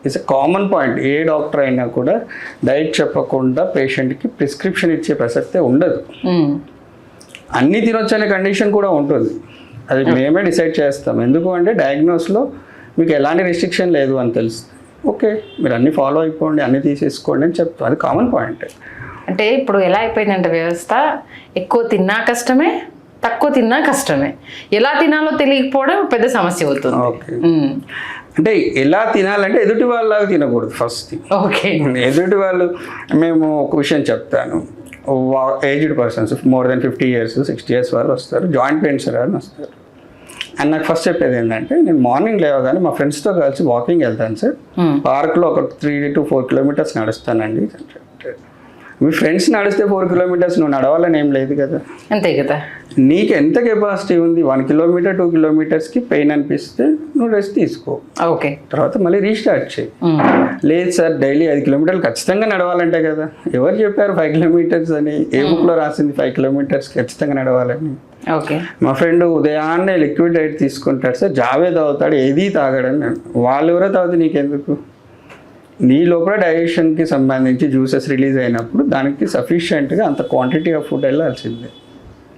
It's a common point. A doctor అయినా కూడా diet చెప్పకుండా పేషెంట్కి ప్రిస్క్రిప్షన్ ఇచ్చే ప్రసక్తే ఉండదు. అన్నీ తినొచ్చు అనే కండిషన్ కూడా ఉంటుంది. అది మేమే డిసైడ్ చేస్తాం. ఎందుకు అంటే డయాగ్నోస్లో మీకు ఎలాంటి రెస్ట్రిక్షన్ లేదు అని తెలుస్తుంది. ఓకే, మీరు అన్నీ ఫాలో అయిపోండి, అన్నీ తీసేసుకోండి అని చెప్తాం. అది కామన్ పాయింట్. అంటే ఇప్పుడు ఎలా అయిపోయిందంటే వ్యవస్థ, ఎక్కువ తిన్నా కష్టమే, తక్కువ తిన్నా కష్టమే. ఎలా తినాలో తెలియకపోవడం పెద్ద సమస్య అవుతుంది. ఓకే, అంటే ఎలా తినాలంటే ఎదుటి వాళ్ళలాగా తినకూడదు ఫస్ట్. ఓకే, ఎదుటి వాళ్ళు, మేము ఒక విషయం చెప్తాను. Aged persons more than 50 years 60 years వాళ్ళు వస్తారు, జాయింట్ పెయిన్స్ అని వస్తారు. అండ్ నాకు ఫస్ట్ చెప్పేది ఏంటంటే, నేను మార్నింగ్ లేవగానే మా ఫ్రెండ్స్తో కలిసి వాకింగ్ వెళ్తాను సార్. పార్క్లో ఒక 3 to 4 kilometers నడుస్తానండి. మీ ఫ్రెండ్స్ నడిస్తే 4 kilometers నువ్వు నడవాలని ఏం లేదు కదా. అంతే కదా. నీకు ఎంత కెపాసిటీ ఉంది, 1 kilometer 2 kilometersకి పెయిన్ అనిపిస్తే నువ్వు రెస్ట్ తీసుకో. ఓకే, తర్వాత మళ్ళీ రీస్టార్ట్ చేయి. లేదు సార్ డైలీ 5 kilometers ఖచ్చితంగా నడవాలంటే కదా. ఎవరు చెప్పారు 5 kilometers అని? ఏ బుక్లో రాసింది 5 kilometers ఖచ్చితంగా నడవాలని? ఓకే, మా ఫ్రెండ్ ఉదయాన్నే లిక్విడ్ డైట్ తీసుకుంటాడు సార్, జావే తాగుతాడు, ఏది తాగడని. వాళ్ళు ఎవరో తాగుతుంది నీకెందుకు? నీ లోపల డైజెషన్కి సంబంధించి జ్యూసెస్ రిలీజ్ అయినప్పుడు దానికి సఫిషియెంట్గా అంత క్వాంటిటీ ఆఫ్ ఫుడ్ వెళ్ళాల్సిందే.